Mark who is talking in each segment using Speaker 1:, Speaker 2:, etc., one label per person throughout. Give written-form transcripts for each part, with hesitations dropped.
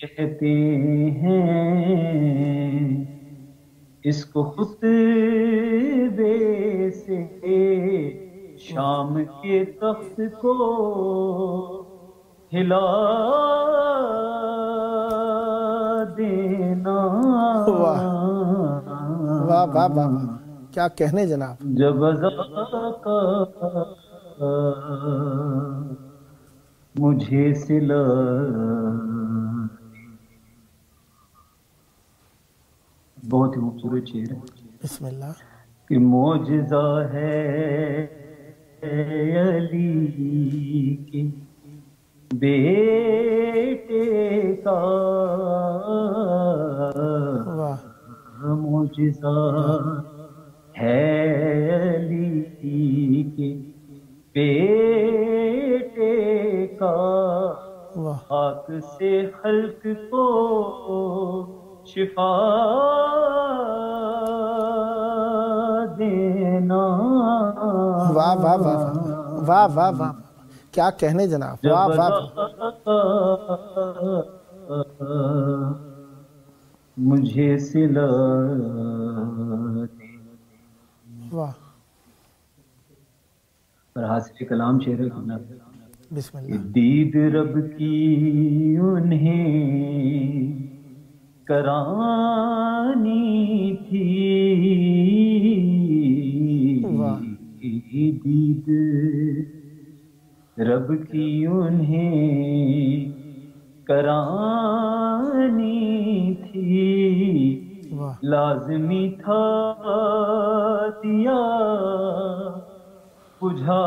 Speaker 1: کہتے ہیں اس کو خطبے سے شام کے تخت کو ہلا دینا
Speaker 2: واہ واہ واہ واہ، کیا کہنے جناب.
Speaker 1: جب ازا کا مجھے سلا. بہت ہی خوبصورت شعر ہے
Speaker 2: بسم اللہ.
Speaker 1: کہ معجزہ ہے علی کے بیٹے کا،
Speaker 2: واہ
Speaker 1: معجزہ ہے علی کے بیٹے کا،
Speaker 2: واہ
Speaker 1: خاک سے خلق کو شفا دینا.
Speaker 2: واہ واہ واہ واہ واہ واہ واہ، کیا کہنے جناب. واہ
Speaker 1: جب
Speaker 2: واہ واہ
Speaker 1: مجھے سلا دے.
Speaker 2: واہ.
Speaker 1: اور حاصل کلام شعر ہے کتنا
Speaker 2: بسم
Speaker 1: کہ
Speaker 2: اللہ.
Speaker 1: دید رب کی انہیں کرانی تھی،
Speaker 2: واہ
Speaker 1: دید رب کی انہیں کرانی تھی،
Speaker 2: واہ
Speaker 1: لازمی تھا دیا بجھا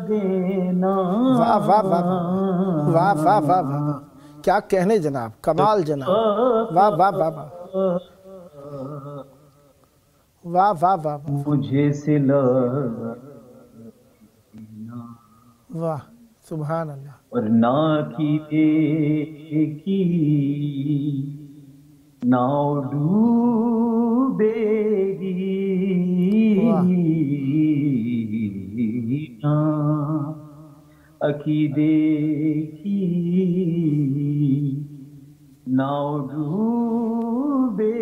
Speaker 1: دینا.
Speaker 2: واہ واہ واہ واہ واہ واہ واہ، کیا کہنے جناب. کمال جناب. واہ واہ واہ واہ واہ واہ واہ
Speaker 1: مجھے سلا دینا.
Speaker 2: واہ. سبحان اللہ.
Speaker 1: اور نہ کی دیکھی ناؤ ڈوبے گی،
Speaker 2: واہ
Speaker 1: نہ عقیدے کی ناؤ ڈوبے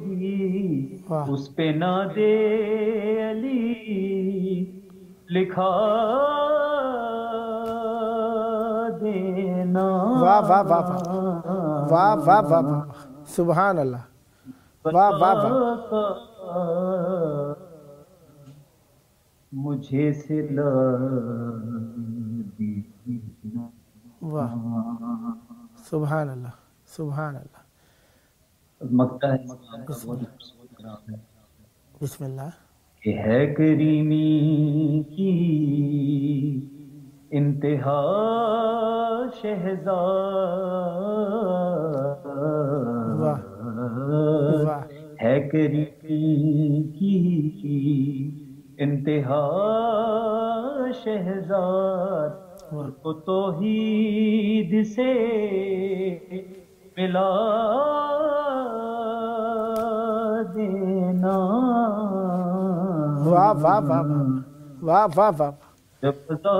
Speaker 1: گی،
Speaker 2: واہ
Speaker 1: اس پہ نہ دے علی لکھا دینا.
Speaker 2: واہ واہ واہ واہ واہ واہ واہ واہ، سبحان اللہ. واہ واہ واہ
Speaker 1: مجھے سلا دینا.
Speaker 2: واہ. سبحان اللہ. سبحان اللہ.
Speaker 1: مکتا ہے اسلام کا بہت خوبصورت کلام ہے
Speaker 2: بسم اللہ.
Speaker 1: کہ ہے کریمی کی انتہا شہزاد،
Speaker 2: واہ واہ
Speaker 1: ہے کریمی کی انتہا شہزاد،
Speaker 2: واہ
Speaker 1: کو توحید سے ملا دینا.
Speaker 2: واہ واہ واہ واہ واہ واہ.
Speaker 1: جب کا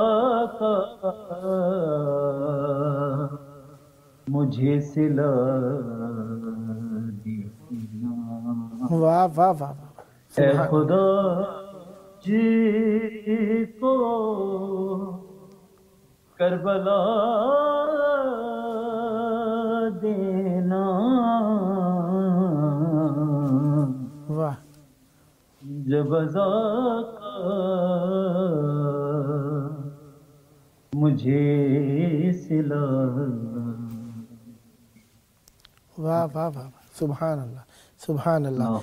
Speaker 1: مجھے سلا دینا.
Speaker 2: واہ واہ واہ.
Speaker 1: اے
Speaker 2: سبحان
Speaker 1: خدا جس کو کربلا دینا.
Speaker 2: واہ
Speaker 1: جب ازا کا مجھے سلا.
Speaker 2: واہ واہ واہ. سبحان اللہ. سبحان اللہ.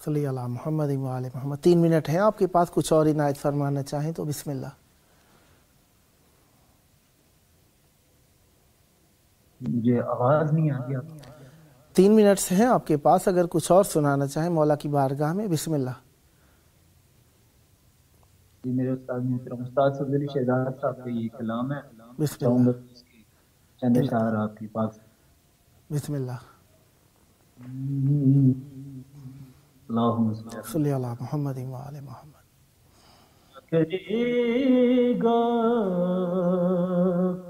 Speaker 2: صلی اللہ محمد و آل محمد. 3 منٹ ہیں آپ کے پاس، کچھ اور عنایت فرمانا چاہیں تو بسم اللہ.
Speaker 1: مجھے آواز نہیں آتی.
Speaker 2: 3 منٹ سے ہیں آپ کے پاس، اگر کچھ اور سنانا چاہیں مولا کی بارگاہ میں بسم اللہ.
Speaker 1: جی میرے استاد محترم استاد صدر علی شہزاد صاحب کا یہ کلام ہے.
Speaker 2: بسم
Speaker 1: چاہوں
Speaker 2: اللہ.
Speaker 1: گا اس کے چند اشعار آپ کی پاس.
Speaker 2: بسم اللہ.
Speaker 1: اللہم صلی
Speaker 2: صلی اللہ محمد و آل محمد.
Speaker 1: کرے گا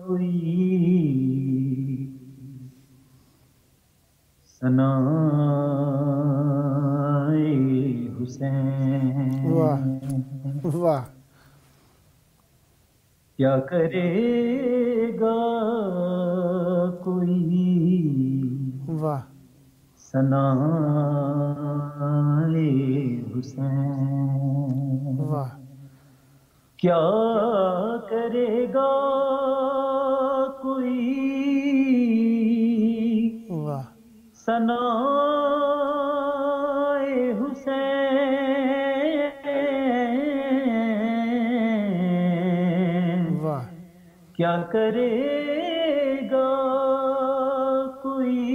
Speaker 1: کوئی ثنائے حسین؟
Speaker 2: واہ واہ،
Speaker 1: کیا کرے گا کوئی
Speaker 2: واہ
Speaker 1: ثنائے حسین؟
Speaker 2: واہ،
Speaker 1: کیا کرے گا کوئی
Speaker 2: واہ
Speaker 1: ثنائے حسین؟
Speaker 2: واہ،
Speaker 1: کیا کرے گا کوئی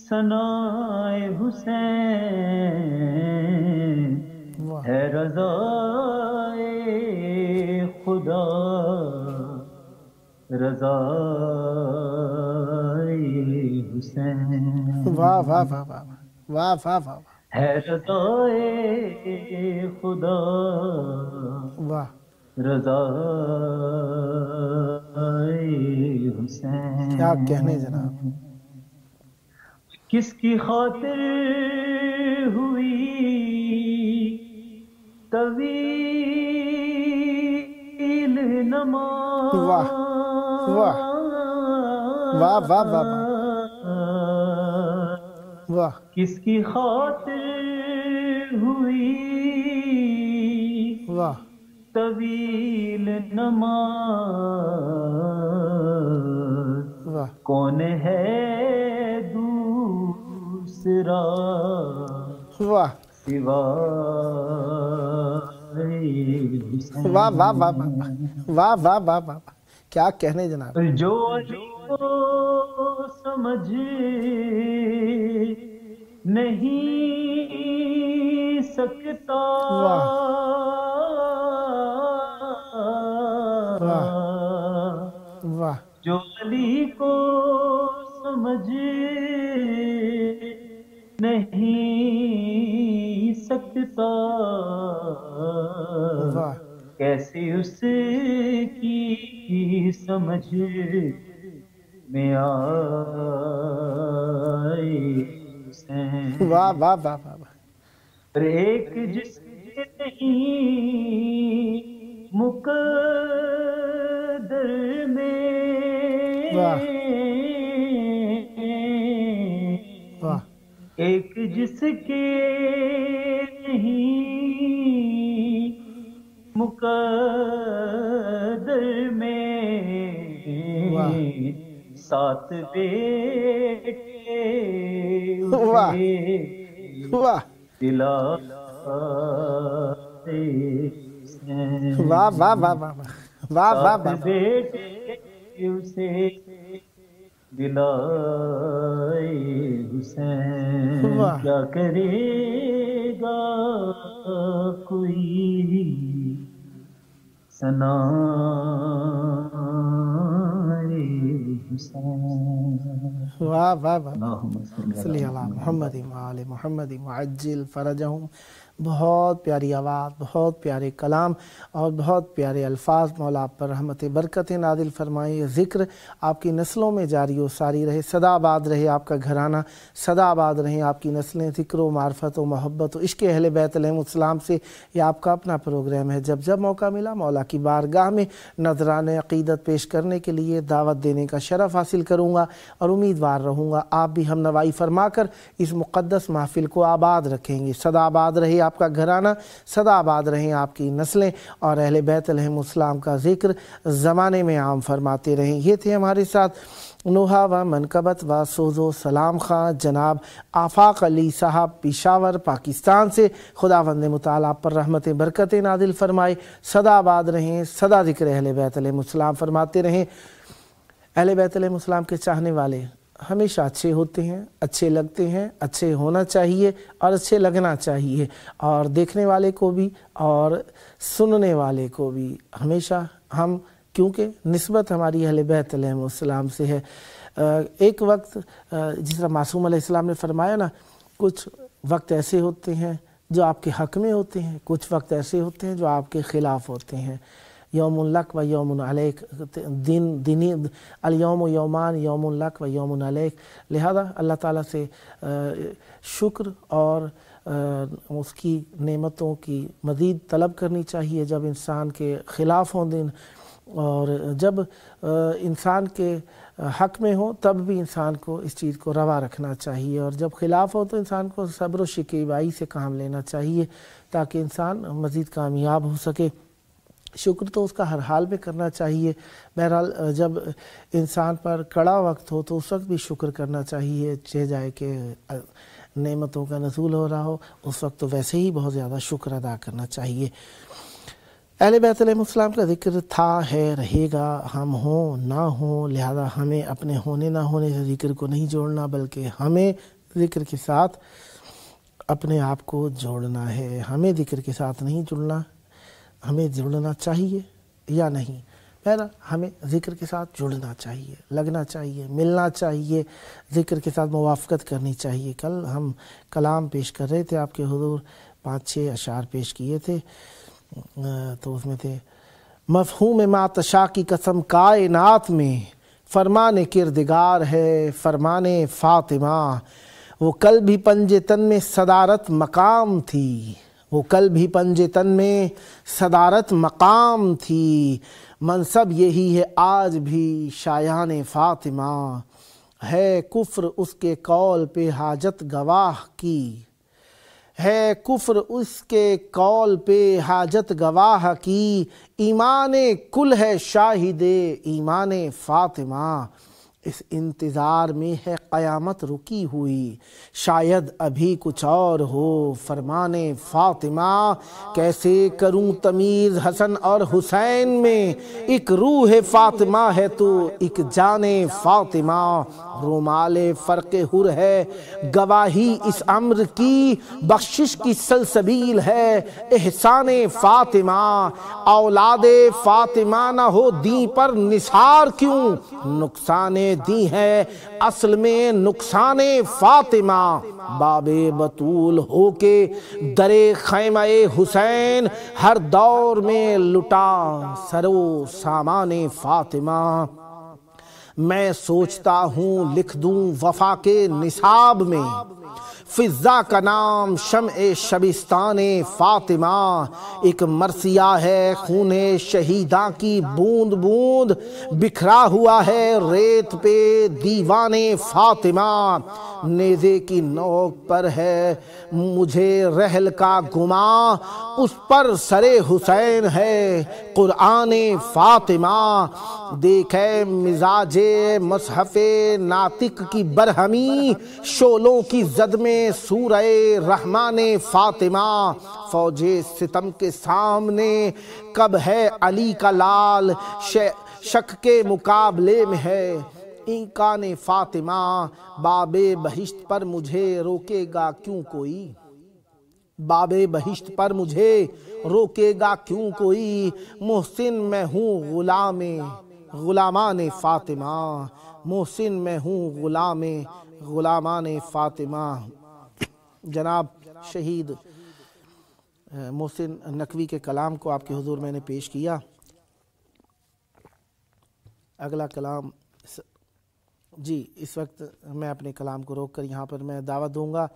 Speaker 1: ثنائے حسین؟
Speaker 2: واہ،
Speaker 1: ہے رضائے خدا رضائے حسین؟
Speaker 2: واہ واہ واہ واہ واہ واہ واہ
Speaker 1: ہے رضائے خدا
Speaker 2: واہ،
Speaker 1: رضائے حسین؟
Speaker 2: کیا کہنے جناب،
Speaker 1: کس کی خاطر ہوئی طویل نماز؟
Speaker 2: واہ واہ واہ واہ واہ واہ،
Speaker 1: کس کی خاطر ہوئی
Speaker 2: واہ
Speaker 1: طویل نماز؟
Speaker 2: واہ،
Speaker 1: کون ہے دوسرا
Speaker 2: واہ
Speaker 1: سوا حسین؟
Speaker 2: واہ واہ واہ واہ واہ واہ واہ، کیا کہنے جناب،
Speaker 1: جو علی کو سمجھ نہیں سکتا
Speaker 2: واہ،
Speaker 1: جو علی کو سمجھ نہیں سکتا،
Speaker 2: واہ
Speaker 1: کیسے اس کی سمجھ میں آئے حسین؟
Speaker 2: واہ واہ واہ واہ،
Speaker 1: اور ایک جس کے نہیں مقدر میں
Speaker 2: واہ واہ،
Speaker 1: ایک جس کے نہیں مقدر میں سات بیٹے
Speaker 2: واہ واہ
Speaker 1: دلائے حسین؟
Speaker 2: واہ واہ واہ واہ واہ واہ
Speaker 1: سات بیٹے اسے دلائے حسین؟
Speaker 2: واہ،
Speaker 1: کیا کرے گا کوئی ثنائے حسین؟
Speaker 2: واہ واہ واہ،
Speaker 1: اللہم
Speaker 2: صلی اللہ محمد وآل محمد وعجل فرجہم۔ بہت پیاری آواز، بہت پیارے کلام اور بہت پیارے الفاظ، مولا آپ پر رحمت برکت نازل فرمائے۔ یہ ذکر آپ کی نسلوں میں جاری و ساری رہے، سدا آباد رہے آپ کا گھرانہ، سدا آباد رہیں آپ کی نسلیں، ذکر و معرفت و محبت و عشق اہل بیت علیہم السلام سے۔ یہ آپ کا اپنا پروگرام ہے، جب جب موقع ملا مولا کی بارگاہ میں نذرانِ عقیدت پیش کرنے کے لیے دعوت دینے کا شرف حاصل کروں گا اور امیدوار رہوں گا آپ بھی ہم نوائی فرما کر اس مقدس محفل کو آباد رکھیں گے۔ سدا آباد رہے آپ کا گھرانہ، سدا آباد رہیں آپ کی نسلیں اور اہل بیت علیہم السلام کا ذکر زمانے میں عام فرماتے رہیں۔ یہ تھے ہمارے ساتھ نوحہ و منقبت و سوز و سلام خان جناب آفاق علی صاحب پشاور پاکستان سے۔ خداوند متعال آپ پر رحمت برکت نازل فرمائے، سدا آباد رہیں، سدا ذکر اہل بیت علیہم السلام فرماتے رہیں۔ اہل بیت علیہم السلام کے چاہنے والے ہمیشہ اچھے ہوتے ہیں، اچھے لگتے ہیں، اچھے ہونا چاہیے اور اچھے لگنا چاہیے، اور دیکھنے والے کو بھی اور سننے والے کو بھی ہمیشہ ہم، کیونکہ نسبت ہماری اہل بیت علیہم السلام سے ہے۔ ایک وقت جس طرح معصوم علیہ السلام نے فرمایا نا، کچھ وقت ایسے ہوتے ہیں جو آپ کے حق میں ہوتے ہیں، کچھ وقت ایسے ہوتے ہیں جو آپ کے خلاف ہوتے ہیں۔ یوم لک و یوم علیک، دینی الیوم یومان، یوم لک و یوم علیک۔ لہذا اللہ تعالیٰ سے شکر اور اس کی نعمتوں کی مزید طلب کرنی چاہیے جب انسان کے خلاف ہوں دن، اور جب انسان کے حق میں ہو تب بھی انسان کو اس چیز کو روا رکھنا چاہیے، اور جب خلاف ہو تو انسان کو صبر و شکیبائی سے کام لینا چاہیے تاکہ انسان مزید کامیاب ہو سکے۔ شکر تو اس کا ہر حال میں کرنا چاہیے۔ بہرحال جب انسان پر کڑا وقت ہو تو اس وقت بھی شکر کرنا چاہیے، چاہے جائے کہ نعمتوں کا نزول ہو رہا ہو، اس وقت تو ویسے ہی بہت زیادہ شکر ادا کرنا چاہیے۔ اہل بیت علیہ السلام کا ذکر تھا، ہے، رہے گا، ہم ہوں نہ ہوں، لہذا ہمیں اپنے ہونے نہ ہونے سے ذکر کو نہیں جوڑنا، بلکہ ہمیں ذکر کے ساتھ اپنے آپ کو جوڑنا ہے۔ ہمیں ذکر کے ساتھ نہیں جڑنا، ہمیں جڑنا چاہیے یا نہیں، بہرحال ہمیں ذکر کے ساتھ جڑنا چاہیے، لگنا چاہیے، ملنا چاہیے، ذکر کے ساتھ موافقت کرنی چاہیے۔ کل ہم کلام پیش کر رہے تھے، آپ کے حضور 5-6 اشعار پیش کیے تھے، تو اس میں تھے مفہوم ما تشاء کی قسم کائنات میں فرمان کردگار ہے فرمان فاطمہ، وہ کل بھی پنجے تن میں صدارت مقام تھی، وہ کل بھی پنجے تن میں صدارت مقام تھی، منصب یہی ہے آج بھی شایان فاطمہ، ہے کفر اس کے قول پہ حاجت گواہ کی، ہے کفر اس کے قول پہ حاجت گواہ کی، ایمان کل ہے شاہد ایمان فاطمہ، اس انتظار میں ہے قیامت رکی ہوئی، شاید ابھی کچھ اور ہو فرمان فاطمہ، کیسے کروں تمیز حسن اور حسین میں، ایک روح فاطمہ ہے تو ایک جان فاطمہ، رومال فرق حر ہے گواہی اس امر کی، بخشش کی سلسبیل ہے احسان فاطمہ، اولاد فاطمہ نہ ہو دین پر نثار کیوں، نقصان دی ہے اصل میں نقصان فاطمہ، باب بطول ہو کے در خیمہ حسین، ہر دور میں لٹا سرو سامان فاطمہ، میں سوچتا ہوں لکھ دوں وفا کے نصاب میں، فضا کا نام شمع شبستان فاطمہ، ایک مرثیہ ہے خون شہیداں کی بوند بوند، بکھرا ہوا ہے ریت پہ دیوان فاطمہ، نیزے کی نوک پر ہے مجھے رحل کا گماں، اس پر سر حسین ہے قرآن فاطمہ، دیکھے مزاج مصحف ناطق کی برہمی، شولوں کی زد میں سورہ رحمان فاطمہ، فوج ستم کے سامنے کب ہے علی کا لال، شک کے مقابلے میں ہے امکان فاطمہ، باب بہشت پر مجھے روکے گا کیوں کوئی، باب بہشت پر مجھے روکے گا کیوں کوئی، محسن میں ہوں غلامان فاطمہ، محسن میں ہوں غلامان فاطمہ۔ جناب شہید محسن نقوی کے کلام کو آپ کے حضور میں نے پیش کیا۔ اگلا کلام جی اس وقت میں اپنے کلام کو روک کر یہاں پر میں دعوت دوں گا،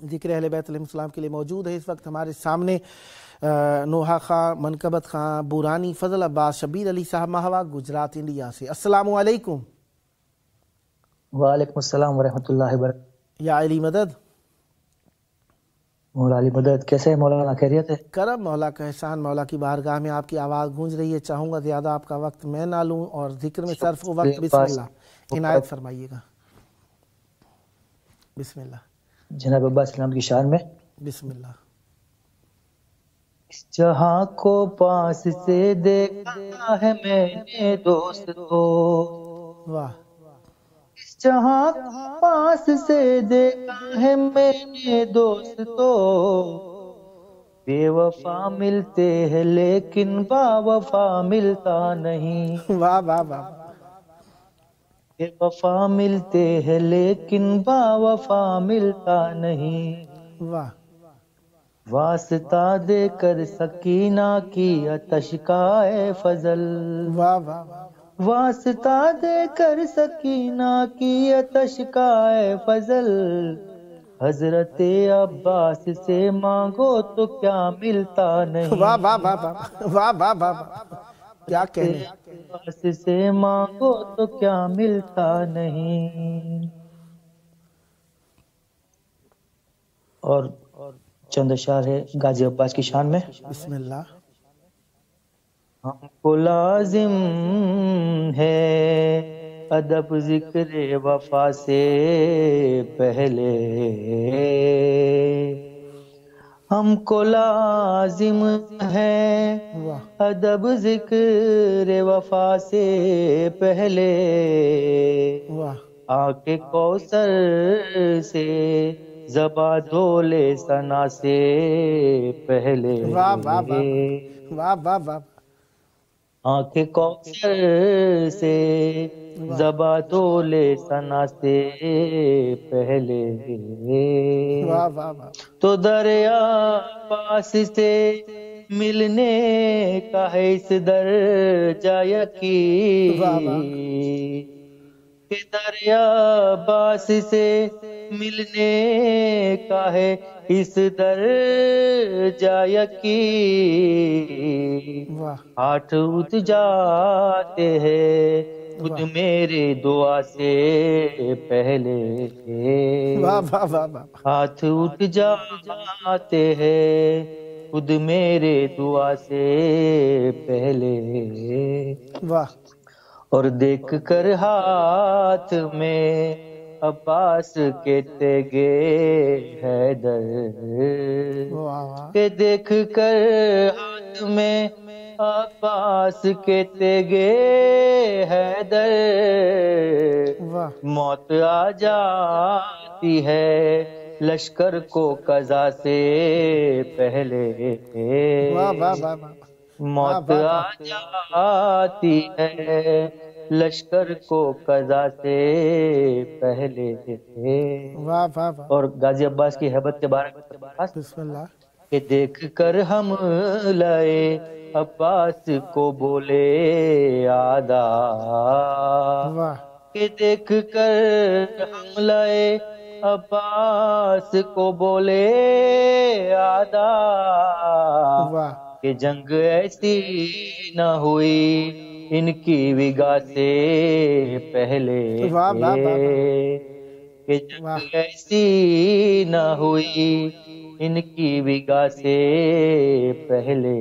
Speaker 2: ذکر اہل بیت علیہ السلام کے لیے موجود ہے اس وقت ہمارے سامنے نوحہ خان، منقبت خان، بورانی، فضل عباس، شبیر علی صاحب مہوا، گجرات انڈیا سے۔ السلام علیکم۔
Speaker 3: وعلیکم السلام ورحمۃ اللہ وبرکاتہ۔
Speaker 2: یا علی مدد،
Speaker 3: مولا علی مدد، کیسے ہے مولانا؟ خیریت ہے؟
Speaker 2: کرم مولا کا احسان، مولا کی بارگاہ میں آپ کی آواز گونج رہی ہے، چاہوں گا زیادہ آپ کا وقت میں نہ لوں اور ذکر میں صرف وقت بسم اللہ عنایت فرمائیے گا۔ بسم اللہ
Speaker 3: جناب عباس اسلام کی شان میں،
Speaker 2: بسم اللہ۔
Speaker 3: اس جہاں کو پاس سے دیکھا ہے میں نے دوستو،
Speaker 2: واہ،
Speaker 3: اس جہاں کو پاس سے دیکھا ہے میں نے دوستو، بے وفا ملتے ہیں لیکن با وفا ملتا نہیں،
Speaker 2: واہ واہ واہ،
Speaker 3: بے وفا ملتے ہیں لیکن با وفا ملتا نہیں،
Speaker 2: واہ،
Speaker 3: واسطہ دے کر سکینہ کی آتش کا اے فضل،
Speaker 2: واہ واہ واہ،
Speaker 3: واسطہ دے کر سکینہ کی آتش کا اے فضل، حضرت عباس سے مانگو تو کیا ملتا نہیں،
Speaker 2: واہ واہ واہ واہ واہ واہ واہ واہ، کیا کہنے،
Speaker 3: عباس سے مانگو تو کیا ملتا نہیں۔ اور چند اشعار ہے غازی عباس کی شان میں۔
Speaker 2: بسم اللہ۔
Speaker 3: ہم کو لازم ہے ادب ذکر وفا سے پہلے، ہم کو لازم ہے
Speaker 2: واہ
Speaker 3: ادب ذکر وفا سے پہلے،
Speaker 2: واہ
Speaker 3: آنکھ کوثر سے زباں دولے ثنا سے پہلے،
Speaker 2: واہ واہ واہ واہ واہ واہ،
Speaker 3: آنکھ کوثر سے زباں دولے ثنا سے پہلے،
Speaker 2: واہ واہ واہ،
Speaker 3: تو دریا پاس سے ملنے کا ہے اس درجہ یقین،
Speaker 2: واہ واہ،
Speaker 3: کہ دریا باس سے ملنے کا ہے اس درجہ یقین،
Speaker 2: واہ
Speaker 3: ہاتھ اٹھ جاتے ہیں خود میرے دعا سے پہلے،
Speaker 2: واہ واہ واہ واہ،
Speaker 3: ہاتھ اٹھ جاتے ہیں خود میرے دعا سے پہلے،
Speaker 2: واہ
Speaker 3: اور دیکھ کر ہاتھ میں عباس کے تیگے حیدر،
Speaker 2: واہ واہ،
Speaker 3: کہ دیکھ کر ہاتھ میں عباس کے تیگے حیدر،
Speaker 2: واہ
Speaker 3: موت آ جاتی ہے لشکر کو قضا سے پہلے،
Speaker 2: واہ واہ واہ واہ،
Speaker 3: موت آ جاتی ہے لشکر کو قضا سے پہلے،
Speaker 2: واہ واہ واہ،
Speaker 3: اور غازی عباس کی ہیبت کے بارے میں
Speaker 2: بسم اللہ،
Speaker 3: کہ دیکھ کر ہم لائے عباس کو بولے آدھا،
Speaker 2: واہ
Speaker 3: کہ دیکھ کر ہم لائے عباس کو بولے آدھا،
Speaker 2: واہ
Speaker 3: کہ جنگ ایسی نہ ہوئی ان کی وگا سے پہلے،
Speaker 2: واہ واہ واہ،
Speaker 3: کہ جنگ ایسی نہ ہوئی ان کی وگا سے پہلے،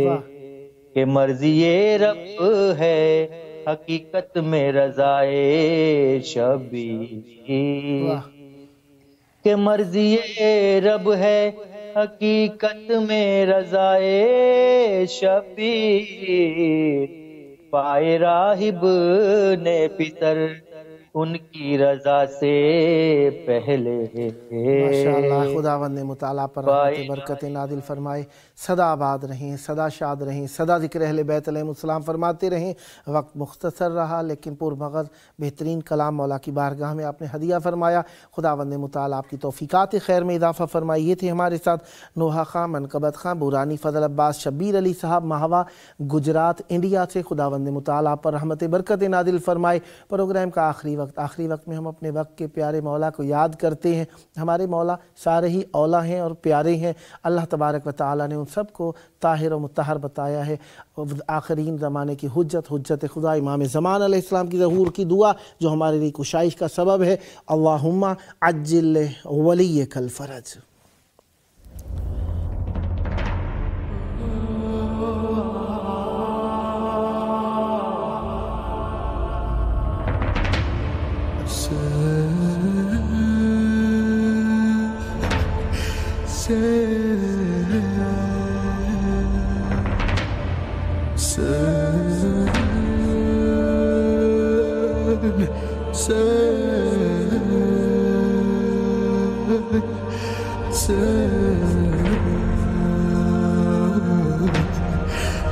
Speaker 2: واہ
Speaker 3: کہ مرضی رب ہے حقیقت میں رضائے شبیر،
Speaker 2: واہ
Speaker 3: کہ مرضی رب ہے حقیقت میں رضائے شبیر، پائے راہب نے پتر ان کی رضا سے پہلے،
Speaker 2: ماشاءاللہ، خداوند نے مطالعہ پر رحمت برکت نازل فرمائے، سدا آباد رہیں، سدا شاد رہیں، سدا ذکر اہل بیت علیہ السلام فرماتے رہیں۔ وقت مختصر رہا لیکن پرمغز بہترین کلام مولا کی بارگاہ میں آپ نے ہدیہ فرمایا، خداوند نے مطالعہ آپ کی توفیقات خیر میں اضافہ فرمائی۔ یہ تھے ہمارے ساتھ نوحہ خان، منقبت خان، بورانی، فضل عباس، شبیر علی صاحب، ماہوہ گجرات انڈیا سے، خداوند نے مطالعہ پر رحمت برکت نازل فرمائے۔ پروگرام کا آخری وقت میں ہم اپنے وقت کے پیارے مولا کو یاد کرتے ہیں۔ ہمارے مولا سارے ہی اولا ہیں اور پیارے ہیں، اللہ تبارک و تعالیٰ نے ان سب کو طاہر و مطہر بتایا ہے۔ آخرین زمانے کی حجت خدا امام زمان علیہ السلام کی ظہور کی دعا جو ہمارے لیے کشائش کا سبب ہے، اللہم عجل ولیک الفرج۔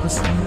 Speaker 4: Sen